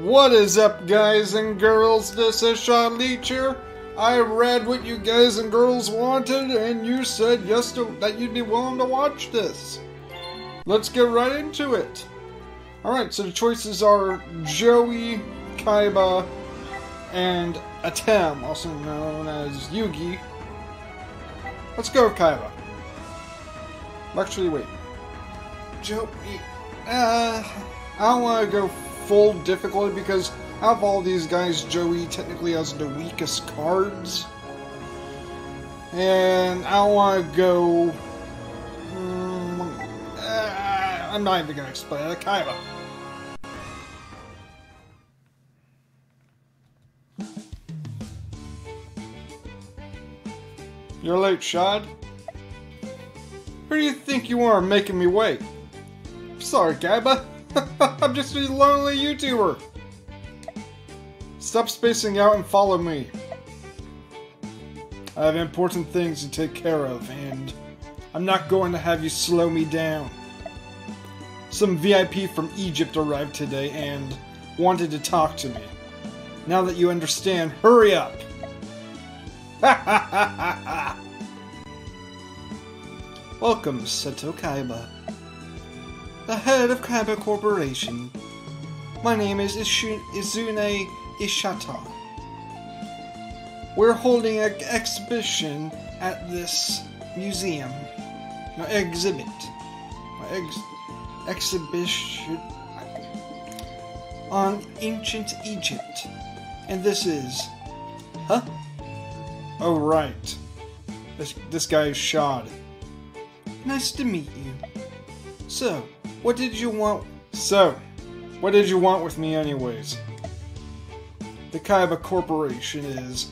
What is up, guys and girls? This is Sean Leach here. I read what you guys and girls wanted, and you said yes that you'd be willing to watch this. Let's get right into it. Alright, so the choices are Joey, Kaiba, and Atem, also known as Yugi. Let's go with Kaiba. Actually, wait. Joey... I don't want to go full difficulty because out of all these guys, Joey technically has the weakest cards. And I don't want to go... I'm not even going to explain it. Kaiba. You're late, Shad. Who do you think you are making me wait? Sorry, Kaiba. I'm just a lonely YouTuber. Stop spacing out and follow me. I have important things to take care of, and I'm not going to have you slow me down. Some VIP from Egypt arrived today and wanted to talk to me. Now that you understand, hurry up! Welcome, Seto Kaiba, the head of Kaiba Corporation. My name is Izune Ishata. We're holding an exhibition at this museum. No, exhibit. Exhibition on ancient Egypt. And this is... Huh? Oh, right. This guy is Shad. Nice to meet you. So, what did you want with me anyways? The Kaiba Corporation is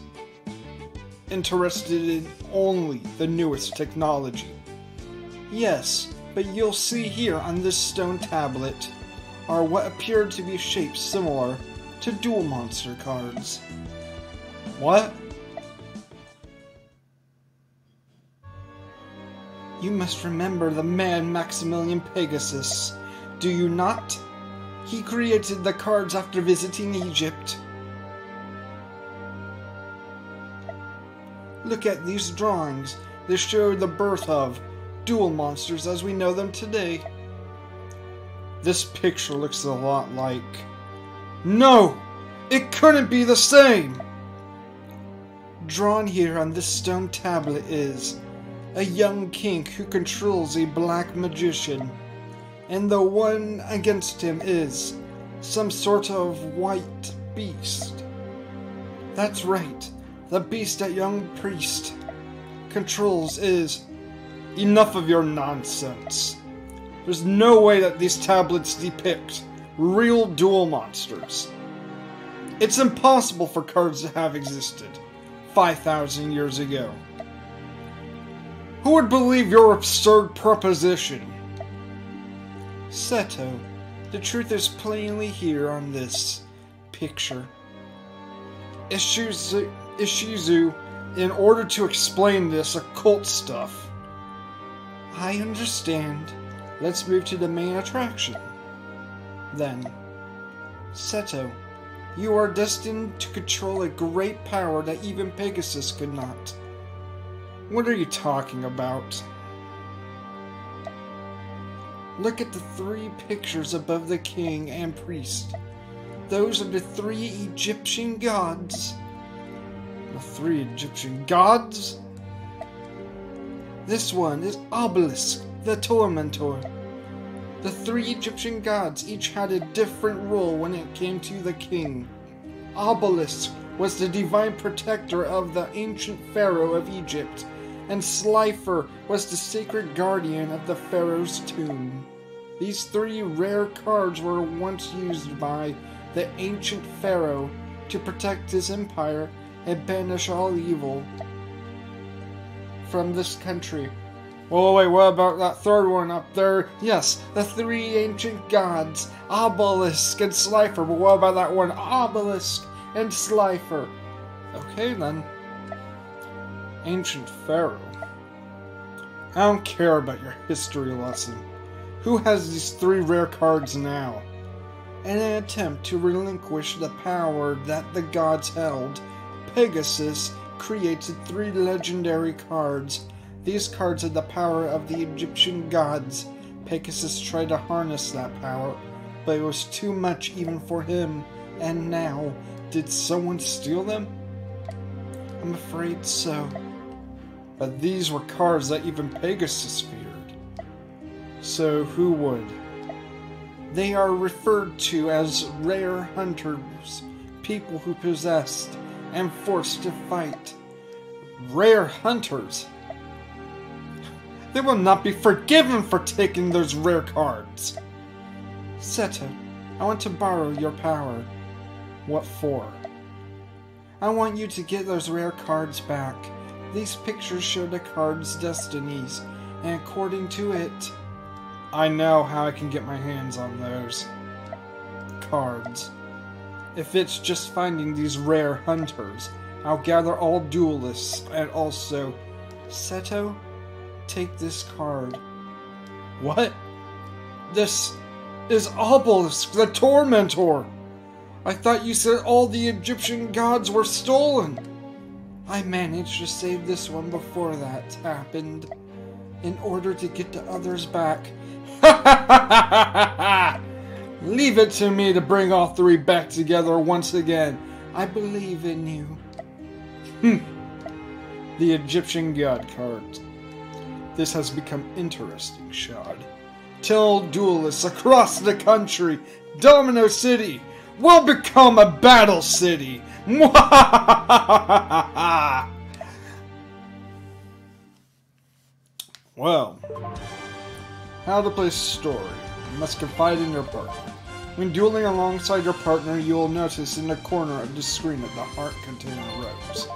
interested in only the newest technology. Yes, but you'll see here on this stone tablet are what appear to be shapes similar to dual monster cards. What? You must remember the man Maximilian Pegasus, do you not? He created the cards after visiting Egypt. Look at these drawings. They show the birth of dual monsters as we know them today. This picture looks a lot like... No! It couldn't be the same! Drawn here on this stone tablet is a young king who controls a black magician, and the one against him is some sort of white beast. That's right, the beast that young priest controls is... Enough of your nonsense. There's no way that these tablets depict real dual monsters. It's impossible for cards to have existed 5,000 years ago. Who would believe your absurd proposition? Seto, the truth is plainly here on this picture. Ishizu, in order to explain this occult stuff. I understand. Let's move to the main attraction. Then, Seto, you are destined to control a great power that even Pegasus could not. What are you talking about? Look at the three pictures above the king and priest. Those are the three Egyptian gods. The three Egyptian gods? This one is Obelisk, the Tormentor. The three Egyptian gods each had a different role when it came to the king. Obelisk was the divine protector of the ancient pharaoh of Egypt, and Slifer was the sacred guardian of the pharaoh's tomb. These three rare cards were once used by the ancient pharaoh to protect his empire and banish all evil from this country. Oh wait, what about that third one up there? Yes, the three ancient gods, Obelisk and Slifer. But what about that one? Obelisk and Slifer. Okay then. Ancient Pharaoh. I don't care about your history lesson. Who has these three rare cards now? In an attempt to relinquish the power that the gods held, Pegasus created 3 legendary cards. These cards had the power of the Egyptian gods. Pegasus tried to harness that power, but it was too much even for him. And now, did someone steal them? I'm afraid so. But these were cards that even Pegasus feared. So who would? They are referred to as rare hunters, people who possessed and forced to fight. Rare hunters? They will not be forgiven for taking those rare cards. Seto, I want to borrow your power. What for? I want you to get those rare cards back. These pictures show the cards' destinies, and according to it, I know how I can get my hands on those cards. If it's just finding these rare hunters, I'll gather all duelists, and also, Seto, take this card. What? This is Obelisk, the Tormentor! I thought you said all the Egyptian gods were stolen! I managed to save this one before that happened, in order to get the others back. Leave it to me to bring all 3 back together once again. I believe in you. The Egyptian god card. This has become interesting, Shad. Tell duelists across the country, Domino City will become a battle city. Well, how to play story. You must confide in your partner. When dueling alongside your partner, you will notice in the corner of the screen that the heart containing a rose.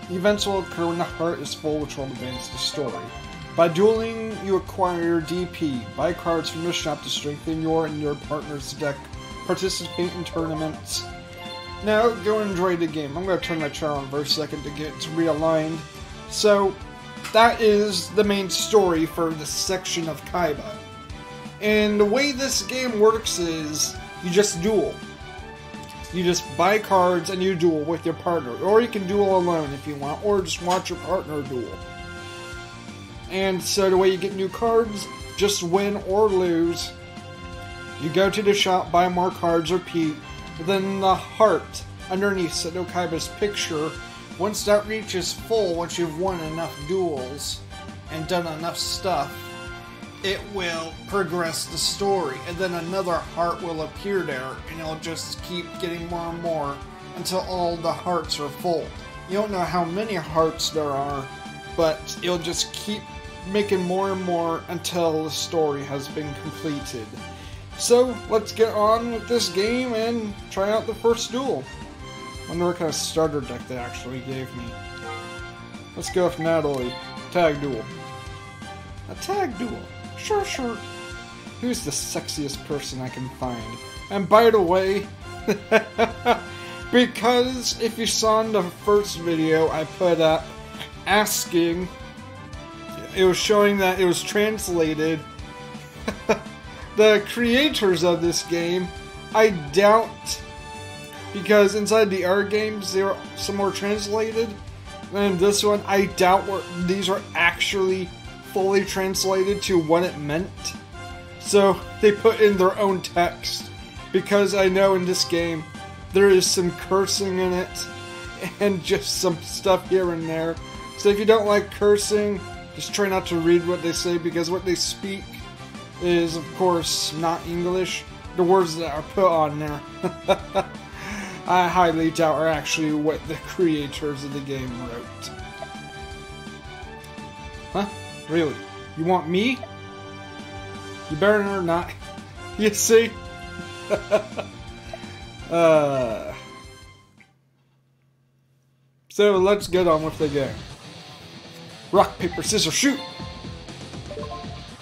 Events will occur when the heart is full, which will advance the story. By dueling, you acquire DP. Buy cards from the shop to strengthen your and your partner's deck. Participate in tournaments. Now, go enjoy the game. I'm going to turn my channel on for a second to get it realigned. So, that is the main story for this section of Kaiba. And the way this game works is, you just duel. You just buy cards and you duel with your partner. Or you can duel alone if you want, or just watch your partner duel. And so the way you get new cards, just win or lose. You go to the shop, buy more cards, repeat. Then the heart underneath Seto Kaibas' picture, once that reaches full, once you've won enough duels and done enough stuff, it will progress the story. And then another heart will appear there, and it'll just keep getting more and more until all the hearts are full. You don't know how many hearts there are, but it'll just keep making more and more until the story has been completed. So, let's get on with this game and try out the first duel. I wonder what kind of starter deck they actually gave me. Let's go with Natalie. Tag duel. A tag duel? Sure. Who's the sexiest person I can find? And by the way, because if you saw in the first video I put up asking, it was showing that it was translated. The creators of this game, I doubt, because inside the other games they were some more translated, and this one I doubt these are actually fully translated to what it meant. So they put in their own text, because I know in this game there is some cursing in it and just some stuff here and there. So if you don't like cursing, just try not to read what they say, because what they speak is, of course, not English. The words that are put on there, I highly doubt are actually what the creators of the game wrote. Huh? Really? You want me? You better not. You see? So let's get on with the game. Rock, paper, scissors, shoot!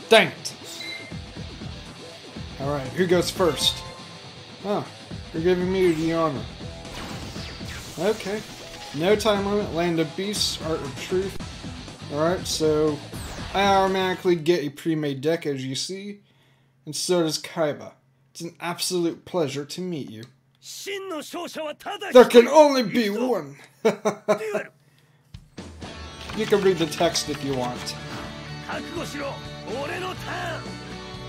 Dang it! Alright, who goes first? Oh, you're giving me the honor. Okay. No time limit, land of beasts, art of truth. Alright, so I automatically get a pre-made deck, as you see. And so does Kaiba. It's an absolute pleasure to meet you. There can only be one. You can read the text if you want.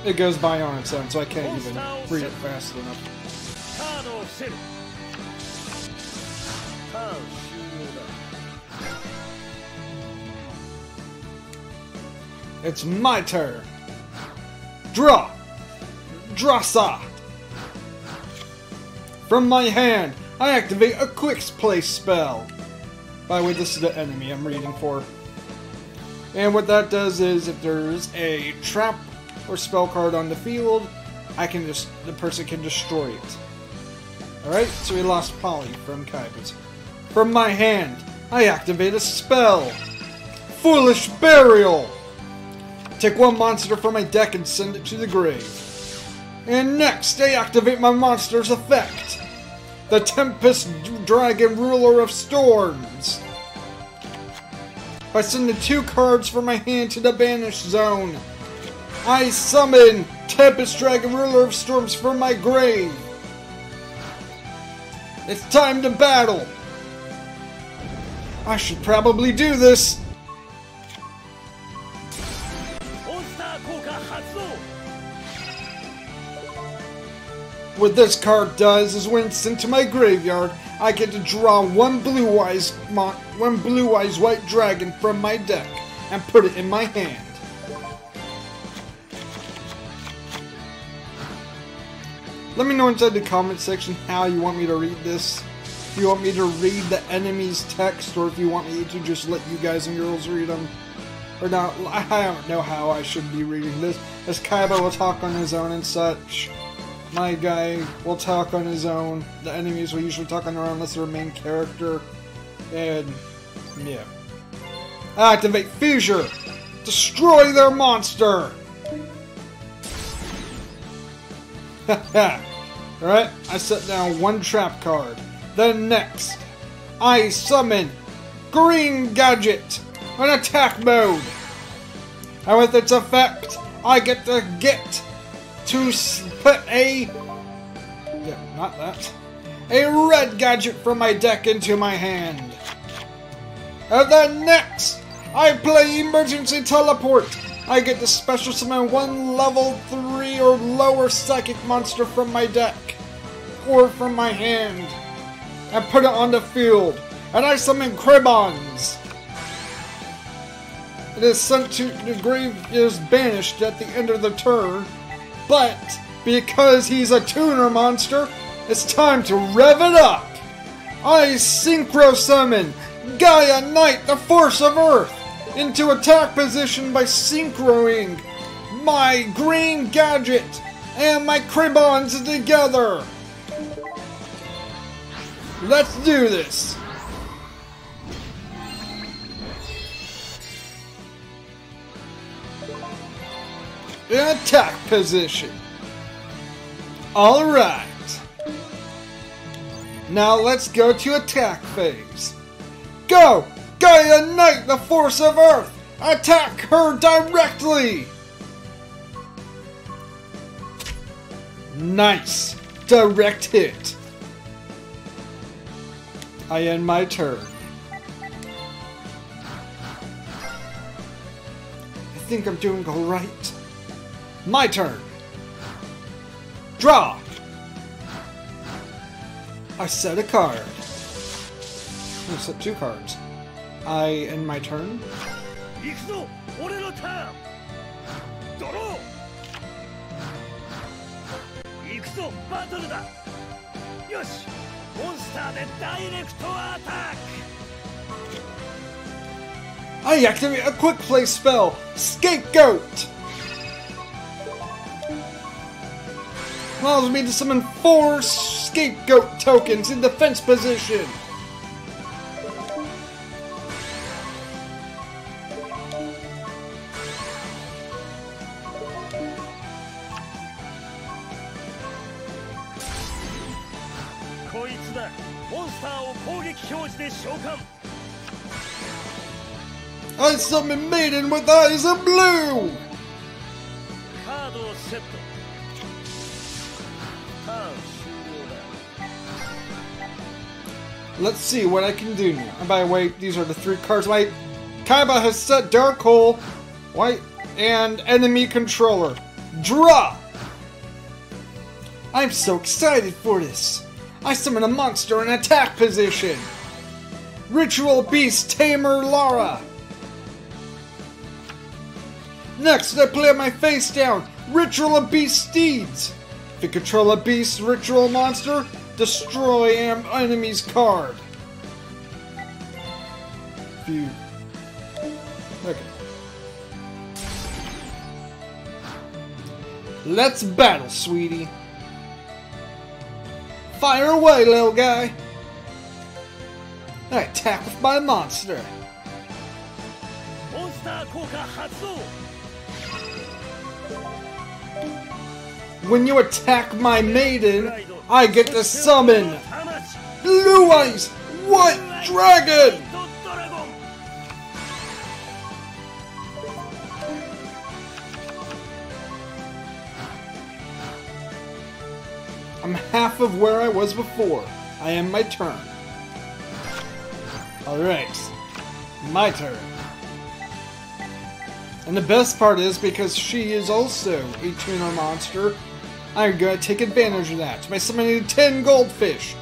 It goes by on its own, so I can't even read it fast enough. It's my turn. Draw! Drasa! From my hand, I activate a quick play spell. By the way, this is the enemy I'm reading for. And what that does is, if there's a trap or spell card on the field, the person can destroy it. Alright, so we lost Polly from Kaibas. From my hand, I activate a spell. Foolish Burial! Take one monster from my deck and send it to the grave. And next, I activate my monster's effect. The Tempest Dragon Ruler of Storms. By sending 2 cards from my hand to the Banished Zone, I summon Tempest Dragon Ruler of Storms from my grave. It's time to battle. I should probably do this. What this card does is when it's sent to my graveyard, I get to draw one blue eyes white dragon from my deck and put it in my hand. Let me know inside the comment section how you want me to read this. If you want me to read the enemy's text, or if you want me to just let you guys and girls read them. Or not, I don't know how I should be reading this, as Kaibas will talk on his own and such. My guy will talk on his own. The enemies will usually talk on their own unless they're a main character. And, yeah. Activate Fissure! Destroy their monster! Haha. Alright, I set down 1 trap card. Then next, I summon Green Gadget on attack mode. And with its effect, I get to put a red gadget from my deck into my hand. And then next, I play Emergency Teleport. I get to special summon 1 level 3 or lower psychic monster from my deck or from my hand and put it on the field. And I summon Kaibas. It is sent to the grave. It is banished at the end of the turn. But because he's a tuner monster, it's time to rev it up. I synchro summon Gaia Knight, the Force of Earth, into attack position by synchroing my green gadget and my Kaibas together. Let's do this. In attack position. Alright. Now let's go to attack phase. Go! Gaia Knight, the Force of Earth! Attack her directly! Nice! Direct hit. I end my turn. I think I'm doing alright. My turn. Draw. I set a card. I set 2 cards. I end my turn. I activate a quick play spell, Scapegoat. Allows me to summon 4 Scapegoat tokens in defense position. I summon Maiden with Eyes of Blue! Let's see what I can do now. And by the way, these are the 3 cards. My Kaibas has set Dark Hole, White, and Enemy Controller. Draw! I'm so excited for this. I summon a monster in attack position. Ritual Beast Tamer Lara. Next, I play my face down. Ritual Beast Steeds. If you control a beast ritual monster, destroy an enemy's card. Phew. Okay. Let's battle, sweetie. Fire away, little guy. I attack with my monster. When you attack my maiden, I get to summon Blue Eyes White Dragon! I'm half of where I was before. I am my turn. Alright. My turn. And the best part is, because she is also a tuner monster, I'm gonna take advantage of that by summoning 10 goldfish.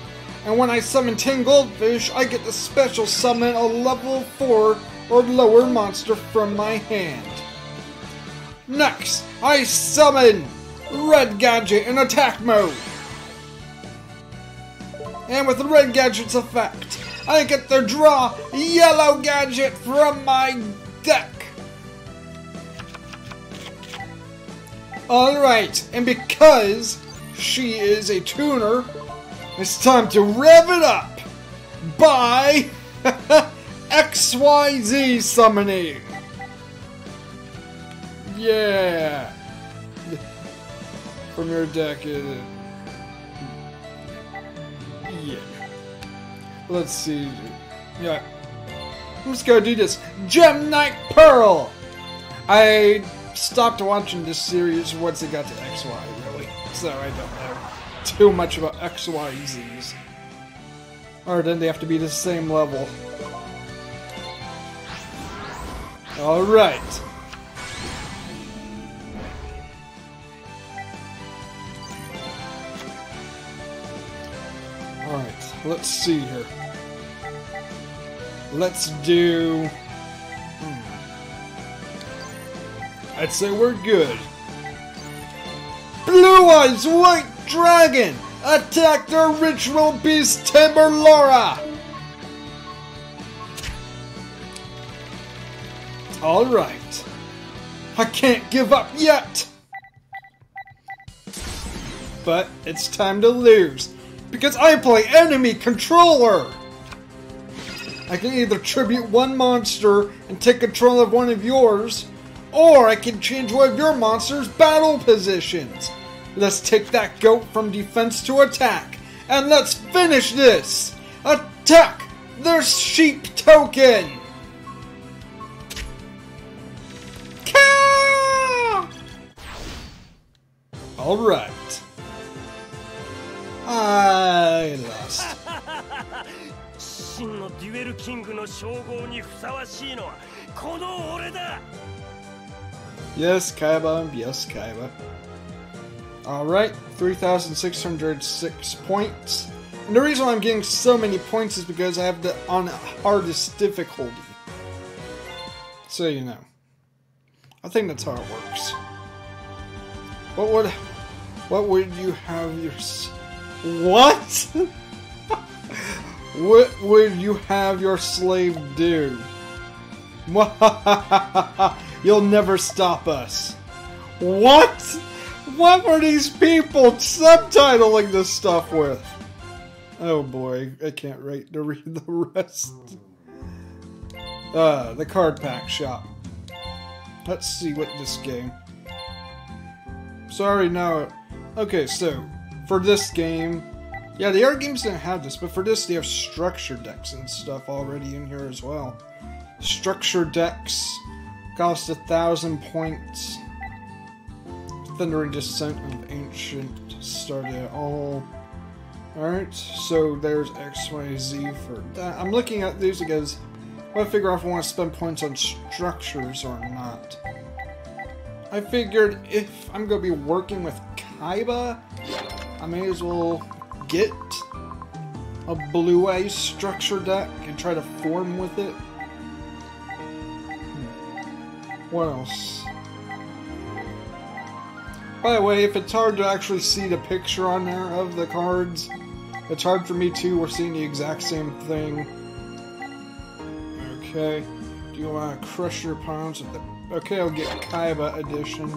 And when I summon 10 goldfish, I get to special summon a level 4 or lower monster from my hand. Next, I summon Red Gadget in attack mode. And with the Red Gadget's effect, I get to draw Yellow Gadget from my deck. Alright, and because she is a tuner, it's time to rev it up by XYZ summoning. Yeah. From your deck, yeah. Let's see. Yeah. Let's go do this. Gem Knight Pearl! I stopped watching this series once it got to XY, really. So I don't know too much about XYZs. Or then they have to be the same level. Alright. Alright, let's see here. Let's do... I'd say we're good. Blue Eyes White Dragon! Attack the Ritual Beast Timber Laura! Alright. I can't give up yet! But it's time to lose, because I play Enemy Controller! I can either tribute one monster and take control of one of yours, or I can change one of your monster's battle positions. Let's take that goat from defense to attack, and let's finish this! Attack the sheep token! Ka! Alright. I lost. Yes, Kaiba. Yes, Kaiba. Alright, 3,606 points. And the reason why I'm getting so many points is because I have the on hardest difficulty. So you know. I think that's how it works. What would you have your... What? What would you have your slave do? You'll never stop us. What? What were these people subtitling this stuff with? Oh boy, I can't read the rest. The card pack shop. Let's see what this game. Sorry, no. Okay, so for this game, yeah, the other games didn't have this, but for this they have structure decks and stuff already in here as well. Structure decks cost 1,000 points. Thundering Descent of Ancient start it all. Alright, so there's X, Y, Z for that. I'm looking at these because I want to figure out if I want to spend points on structures or not. I figured if I'm going to be working with Kaiba, I may as well get a blue eye structure deck and try to form with it. What else? By the way, if it's hard to actually see the picture on there of the cards, it's hard for me too. We're seeing the exact same thing. Okay. Do you want to crush your opponents with the... Okay, I'll get Kaiba edition.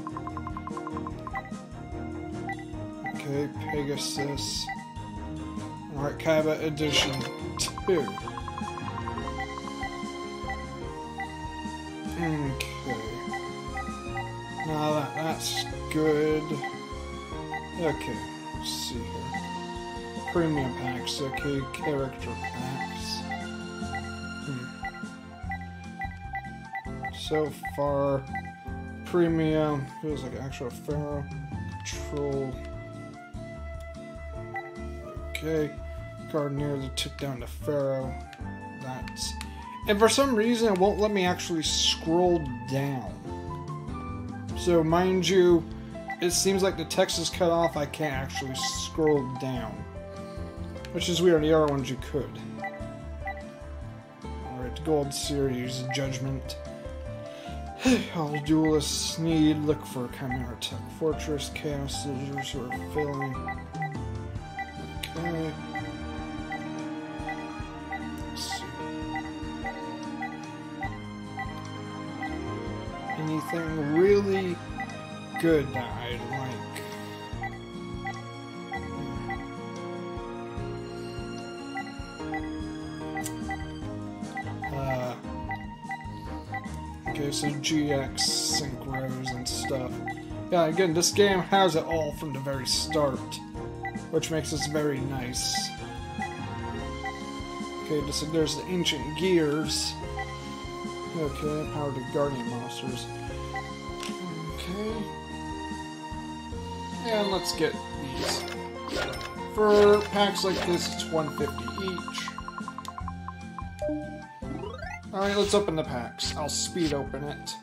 Okay, Pegasus. Alright, Kaiba edition 2. Okay. Now that's good. Okay, let's see here. Premium packs, okay, character packs. So far, premium feels like actual Pharaoh. Control. Okay, Gardener that took down the Pharaoh. That's. And for some reason, it won't let me actually scroll down. So, mind you, it seems like the text is cut off. I can't actually scroll down. Which is weird. The other ones you could. Alright, Gold Series, Judgment. All duelists need. Look for Chimera Tech Fortress, Chaos Soldiers who are failing. Okay. Let's see. Anything really good that I like? Okay, so GX, Synchros, and stuff. Yeah, again, this game has it all from the very start, which makes this very nice. Okay, there's the Ancient Gears. Okay, Power to Guardian Monsters. Okay. And let's get these. For packs like this, it's $150 each. Alright, let's open the packs. I'll speed open it.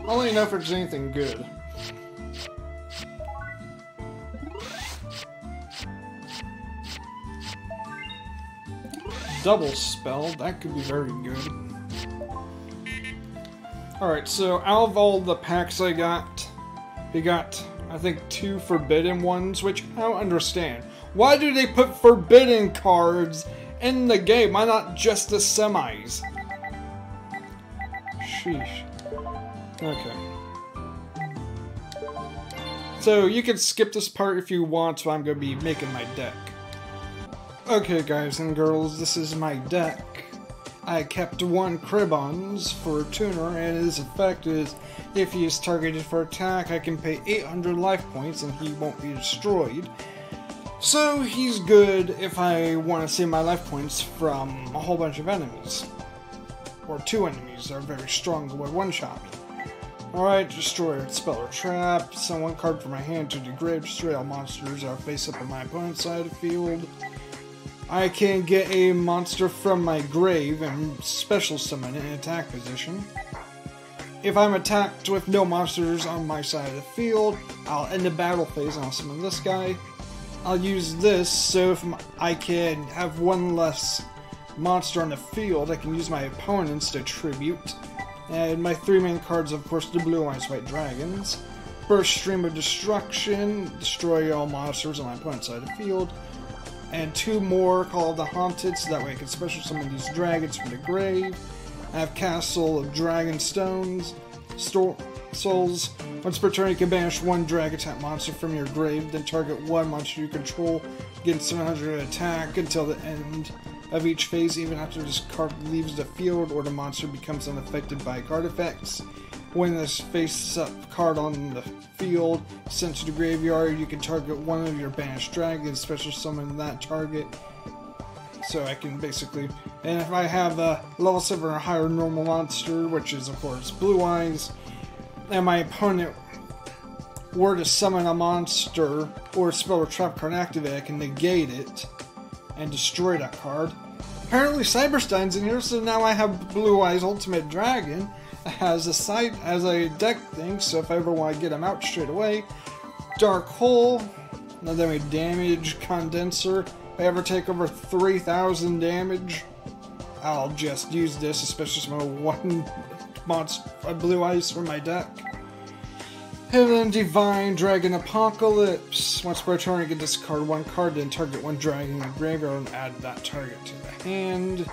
I'll let you know if there's anything good. Double spell, that could be very good. Alright, so out of all the packs I got, we got, I think, 2 forbidden ones, which I don't understand. Why do they put forbidden cards in the game? Why not just the semis? Sheesh. Okay. So you can skip this part if you want, so I'm going to be making my deck. Okay guys and girls, this is my deck. I kept 1 Kribons for Tuner, and his effect is, if he is targeted for attack, I can pay 800 life points and he won't be destroyed. So he's good if I want to save my life points from a whole bunch of enemies. Or 2 enemies that are very strong that would one-shot me. Alright, destroy spell or trap. Send 1 card from my hand to the grave. Destroy all monsters that are face up on my opponent's side of the field. I can get a monster from my grave and special summon in attack position. If I'm attacked with no monsters on my side of the field, I'll end the battle phase and I'll summon this guy. I'll use this so if I can have 1 less monster on the field, I can use my opponents to tribute. And my 3 main cards, of course, the blue, eyes, white dragons. Burst Stream of Destruction, destroy all monsters on my opponent's side of the field. And 2 more called the Haunted, so that way I can special summon these dragons from the grave. I have Castle of Dragon Stones, Souls. Once per turn, you can banish 1 drag attack monster from your grave, then target 1 monster you control, gain 700 attack until the end of each phase, even after this card leaves the field or the monster becomes unaffected by card effects. When this face-up card on the field is sent to the graveyard, you can target 1 of your banished dragons, special summon that target. So I can basically... And if I have a level 7 or higher normal monster, which is of course Blue Eyes, and my opponent were to summon a monster or spell a trap card activate, I can negate it and destroy that card. Apparently Cyberstein's in here, so now I have Blue Eyes Ultimate Dragon as a deck thing, so if I ever want to get him out straight away. Dark Hole, another way damage, Condenser. If I ever take over 3,000 damage, I'll just use this, especially some one monster Blue Eyes from my deck. And then Divine Dragon Apocalypse. Once per turn, I can discard one card, then target one dragon in the graveyard and add that target to the hand.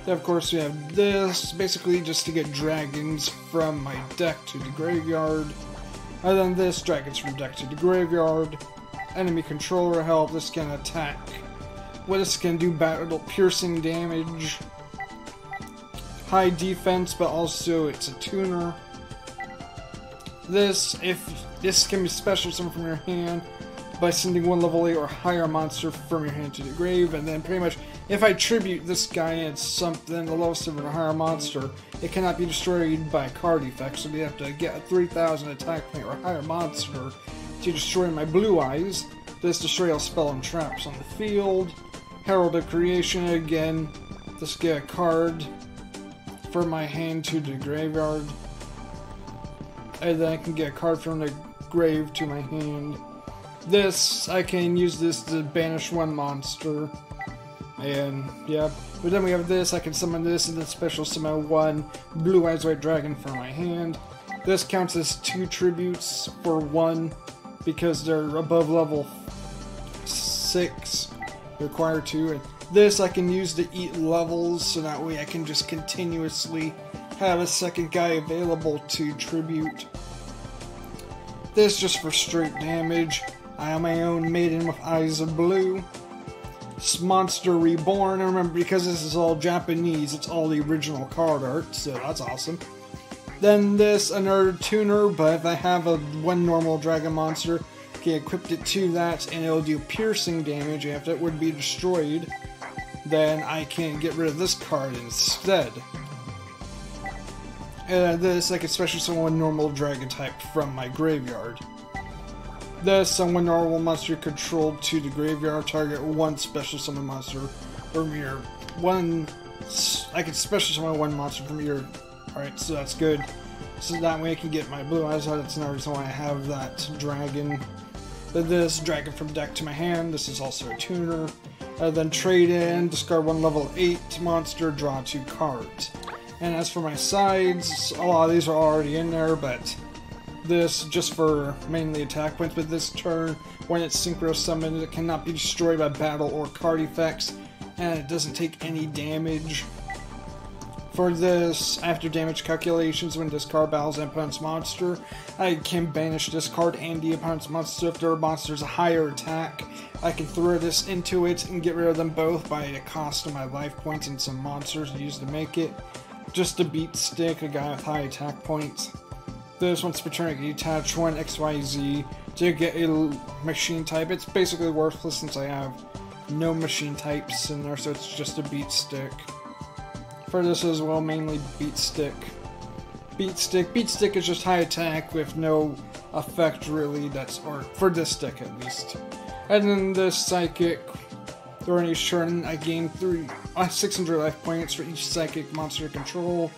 Then, of course, we have this, basically just to get dragons from my deck to the graveyard. And then this, dragons from deck to the graveyard. Enemy controller help, this can attack. What this can do, battle piercing damage. High defense, but also it's a tuner. This can be special summon from your hand by sending one level 8 or higher monster from your hand to the grave, and then pretty much if I tribute this guy and it's something the level 7 or higher monster, it cannot be destroyed by card effects, so you have to get a 3,000 attack point or higher monster to destroy my Blue Eyes. This destroy all spell and traps on the field. Herald of Creation again. This get a card from my hand to the graveyard. And then I can get a card from the grave to my hand. This, I can use this to banish one monster. And, yeah. But then we have this, I can summon this, and then special summon one Blue Eyes White Dragon from my hand. This counts as 2 tributes for 1, because they're above level 6. Required to. And this I can use to eat levels, so that way I can just continuously have a second guy available to tribute. This just for straight damage. I am my own maiden with eyes of blue. Monster Reborn. And remember, because this is all Japanese, it's all the original card art, so that's awesome. Then this, another tuner, but if I have one normal dragon monster, I can equip it to that, and it'll do piercing damage after it would be destroyed. Then I can get rid of this card instead. And this, I can special summon one normal dragon type from my graveyard. This, summon normal monster controlled to the graveyard, target one special summon monster from your I can special summon one monster from your. Alright, so that's good. So that way I can get my Blue Eyes out. That's another reason why I have that dragon. Then this, dragon from deck to my hand. This is also a tuner. Then trade in, discard one level 8 monster, draw 2 cards. And as for my sides, a lot of these are already in there, but this just for mainly attack points. But this turn, when it's synchro summoned, it cannot be destroyed by battle or card effects, and it doesn't take any damage. For this, after damage calculations, when this card battles an opponent's monster, I can banish this card and the opponent's monster. If their monster's a higher attack, I can throw this into it and get rid of them both by the cost of my life points and some monsters used to make it. Just to beat stick a guy with high attack points. This once per turn I can attach one XYZ to get a machine type. It's basically worthless since I have no machine types in there, so it's just a beat stick. For this as well, mainly beat stick. Beat stick is just high attack with no effect really, or for this stick at least. And then this psychic. During each turn, I gain 600 life points for each psychic monster control.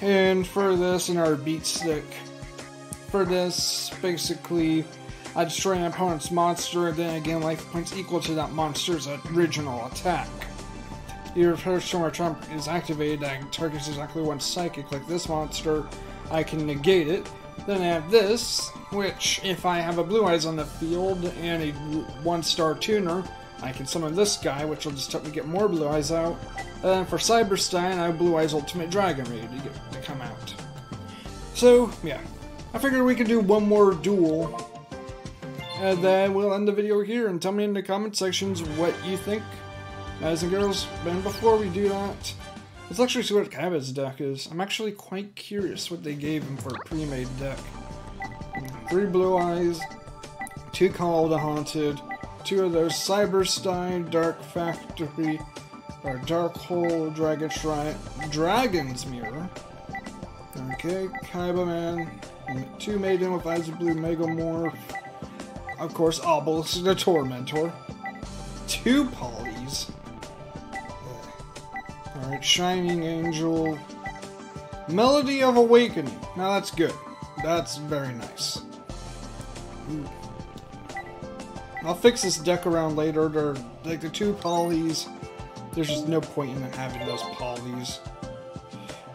And for this, another beat stick. For this, basically, I destroy an opponent's monster, and then I gain life points equal to that monster's original attack. Your first turn where trump is activated, that targets exactly one psychic, like this monster, I can negate it. Then I have this, which, if I have a Blue Eyes on the field and a 1-star tuner, I can summon this guy, which will just help me get more Blue Eyes out. And then for Cyberstein, I have Blue Eyes Ultimate Dragon ready to come out. So, yeah. I figured we could do one more duel. And then we'll end the video here, and tell me in the comment sections what you think, guys and girls. And before we do that, let's actually see what Kaibas' deck is. I'm actually quite curious what they gave him for a pre-made deck. 3 Blue Eyes, 2 Call of the Haunted, 2 of those Cyberstein, Dark Factory, or Dark Hole, Dragon Shrine, Dragon's Mirror. Okay, Kaiba Man, Two maiden with eyes of blue Megamorph. Of course, Obelisk the Tormentor. Two Polys. Alright, Shining Angel. Melody of Awakening. Now that's good. That's very nice. Ooh. I'll fix this deck around later. They're like the two Polys. There's just no point in having those Polys.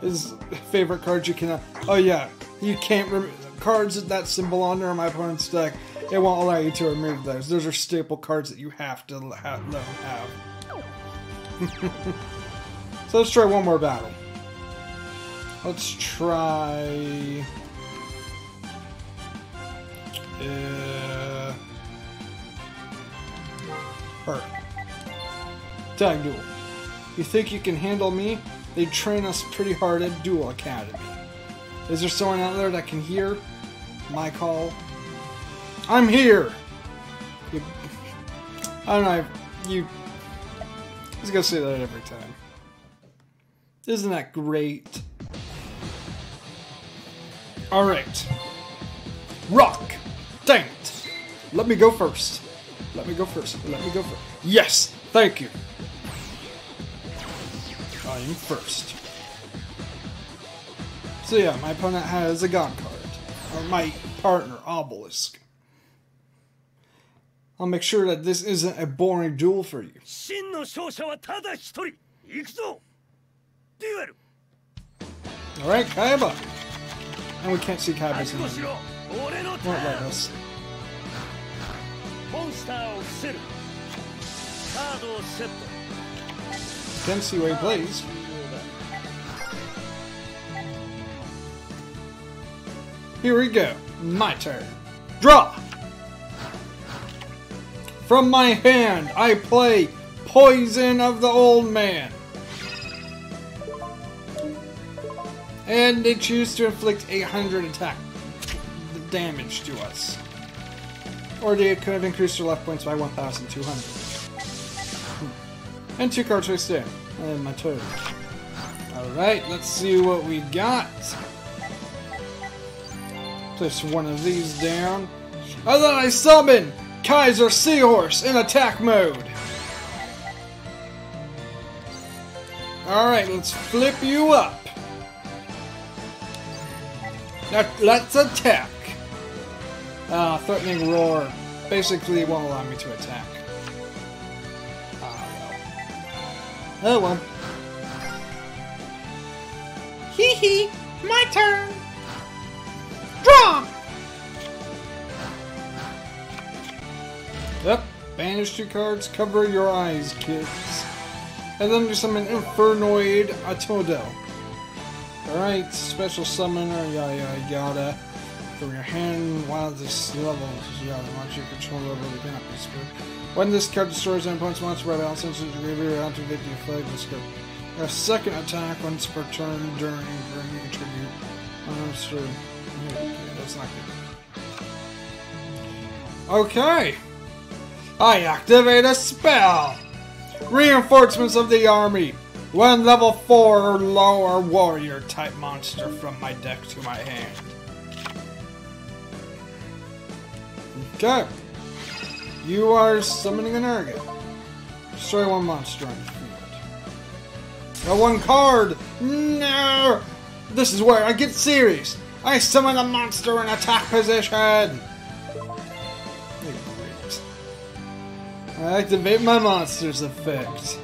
His favorite cards you cannot. Oh yeah, you can't remove cards with that symbol on there on my opponent's deck. It won't allow you to remove those. Those are staple cards that you have to have. So let's try one more battle. Let's try. Her. Tag duel. You think you can handle me? They train us pretty hard at Duel Academy. Is there someone out there that can hear my call? I'm here! I don't know, I was gonna say that every time. Isn't that great? Alright. Rock! Dang it! Let me go first. Let me go first. Let me go first. Yes! Thank you! I am first. So yeah, my opponent has a God card. Or my partner, Obelisk. I'll make sure that this isn't a boring duel for you. Alright, Kaibas. And we can't see Kaibas anymore. Won't let us. Can't see where he plays. Here we go. My turn. Draw! From my hand, I play Poison of the Old Man. And they choose to inflict 800 attack damage to us. Or they could have increased their life points by 1,200. And 2 cards face down. And my turn. Alright, let's see what we got. Place one of these down. And then I summon Kaiser Seahorse in attack mode. Alright, let's flip you up. Now, let's attack. Threatening Roar. Basically, it won't allow me to attack. Oh well. Hee hee! My turn! Draw! Yep. Banish 2 cards, cover your eyes, kids. And then do summon Infernoid Atodo. Alright, special summoner, yada yada. From your hand, while this level, yada, once you control level, you cannot be spared. When this card destroys an opponent's monster by balance, since it's graveyard, activate the effect this card. A second attack once per turn during you contribute. Monster. Okay, that's not good. Okay! I activate a spell! Reinforcements of the army! When level 4 or lower warrior type monster from my deck to my hand. Okay. You are summoning an Urgot. Destroy 1 monster on your field. Got 1 card! No! This is where I get serious! I summon a monster in attack position! Great. I activate my monster's effect.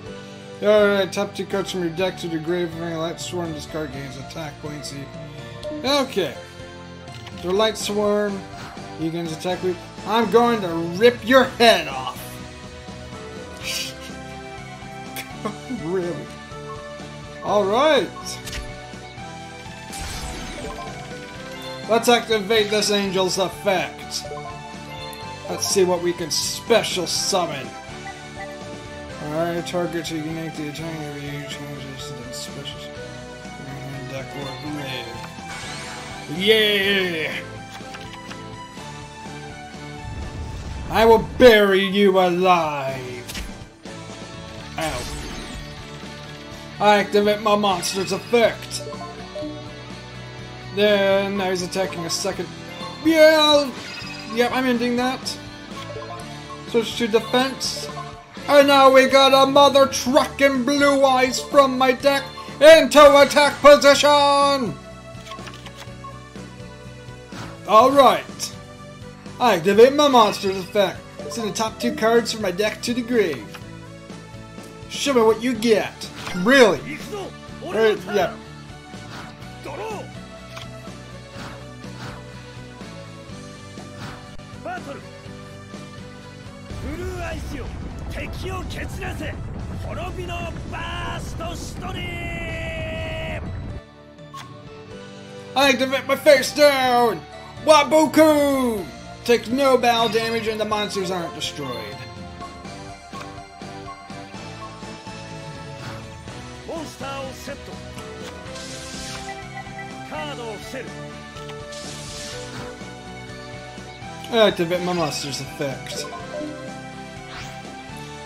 Alright, top 2 cards from your deck to the grave. Light Swarm, discard gains attack buoyancy. Okay. The Light Swarm, you gains attack loop. I'm going to rip your head off! Really? Alright! Let's activate this angel's effect. Let's see what we can special summon. Alright, target to unique the attack of you changes to the special deck or live. Yeah! I will bury you alive! Ow. I activate my monster's effect. Then now he's attacking a second. Yeah! Yep, I'm ending that. Switch to defense. And now we got a mother trucking Blue Eyes from my deck into attack position! Alright. I activate my monster's effect. Send the top 2 cards from my deck to the grave. Show me what you get. Really? Yeah. I activate my face down! Wabuku! Takes no battle damage and the monsters aren't destroyed. Seto. I activate my monster's effect.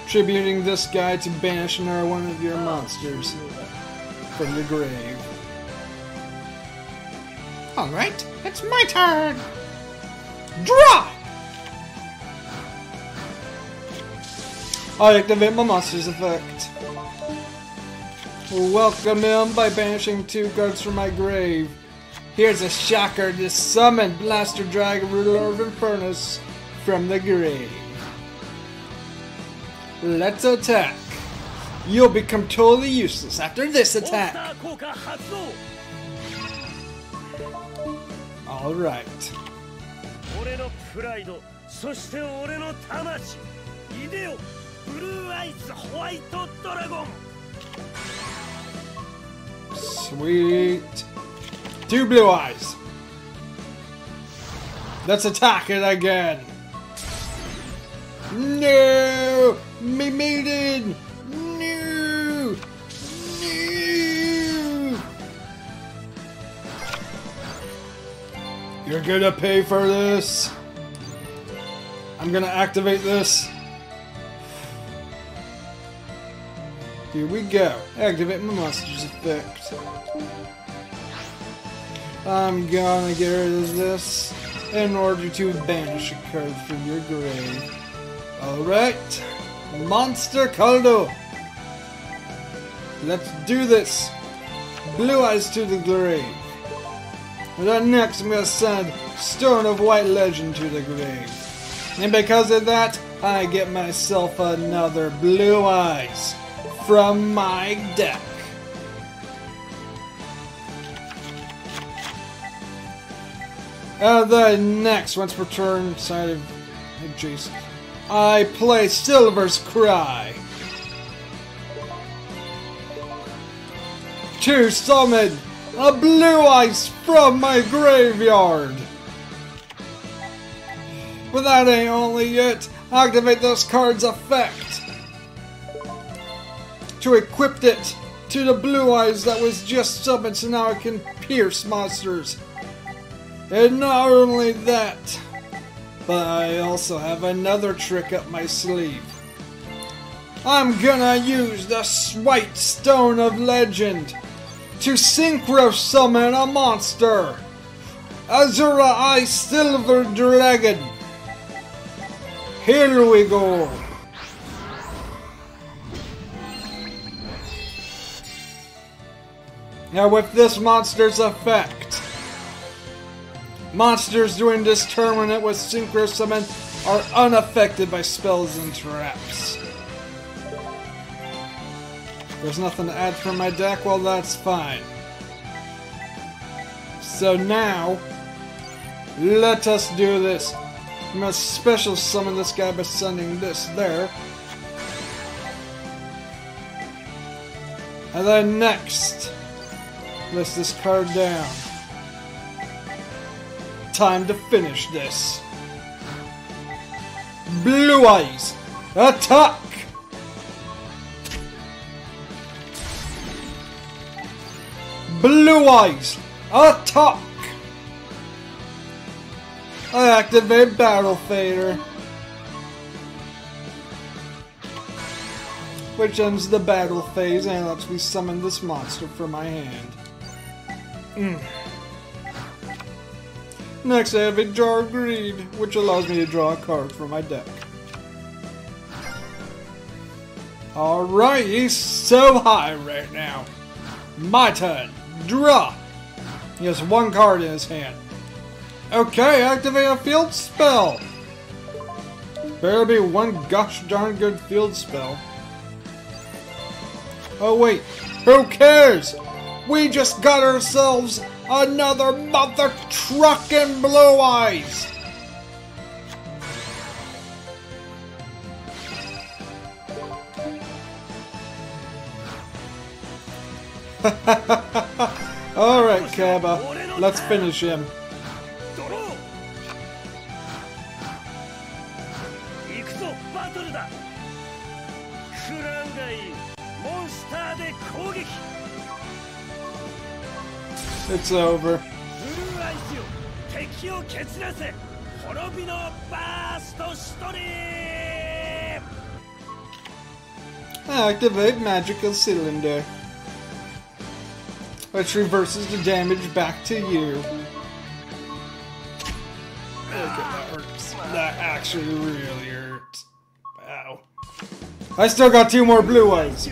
Tributing this guy to banish another one of your monsters from your grave. Alright, it's my turn! Draw! I activate my monster's effect. Welcome him by banishing 2 cards from my grave. Here's a shocker to summon Blaster Dragon Ruler of Infernus from the grave. Let's attack. You'll become totally useless after this attack. Alright. Sweet. 2 Blue Eyes. Let's attack it again. No! Me maiden! No! No! You're gonna pay for this. I'm gonna activate this. Here we go. Activate my monster's effect. I'm gonna get rid of this in order to banish a card from your grave. Alright. Monster Caldo. Let's do this. Blue Eyes to the grave. And then next I'm gonna send Stone of White Legend to the grave. And because of that, I get myself another Blue Eyes from my deck. And then next, once returned inside of adjacent, I play Silver's Cry to summon a Blue Eyes from my graveyard. But that ain't only it. Activate this card's effect to equip it to the Blue Eyes that was just summoned, so now I can pierce monsters. And not only that, but I also have another trick up my sleeve. I'm gonna use the White Stone of Legend to synchro summon a monster. Azura Eye Silver Dragon. Here we go. Now with this monster's effect, monsters during this turn when it was synchro summoned are unaffected by spells and traps. There's nothing to add from my deck, well that's fine. So now, let us do this. I'm gonna special summon this guy by sending this there. And then next, list this card down. Time to finish this. Blue Eyes, attack! Blue Eyes, attack! I activate Battle Fader, which ends the battle phase and lets me summon this monster from my hand. Next I have a Jar of Greed, which allows me to draw a card from my deck. Alright, he's so high right now. My turn. Draw. He has one card in his hand. Okay, activate a field spell. Better be one gosh darn good field spell. Oh wait, who cares? We just got ourselves another mother truckin' Blue Eyes. Alright, Kaba, let's finish him. It's over. Activate Magical Cylinder, which reverses the damage back to you. Okay, that hurts. That actually really hurts. Ow. I still got 2 more Blue Eyes.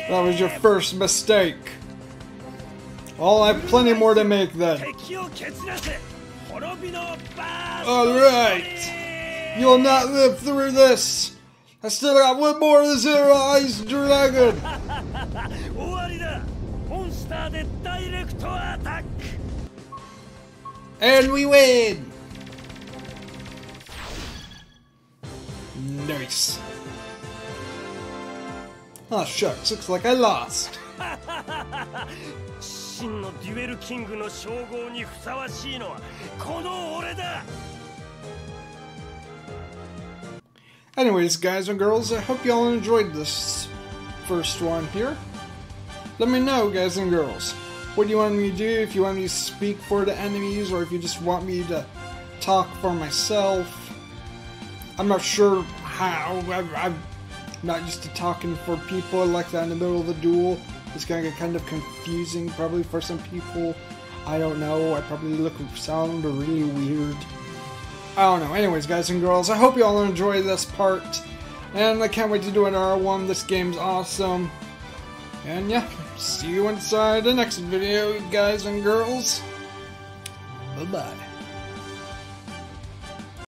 That was your first mistake. I'll have plenty more to make then. Alright! You'll not live through this! I still got one more Zero Eyes Dragon! And we win! Nice. Oh shucks, looks like I lost. Anyways, guys and girls, I hope y'all enjoyed this first one here. Let me know, guys and girls. What do you want me to do? If you want me to speak for the enemies, or if you just want me to talk for myself. I'm not sure how. I'm not used to talking for people like that in the middle of a duel. It's gonna get kind of confusing probably for some people. I don't know. I probably sound really weird. I don't know. Anyways, guys and girls, I hope you all enjoy this part. And I can't wait to do another one. This game's awesome. And yeah, see you inside the next video, guys and girls. Bye-bye.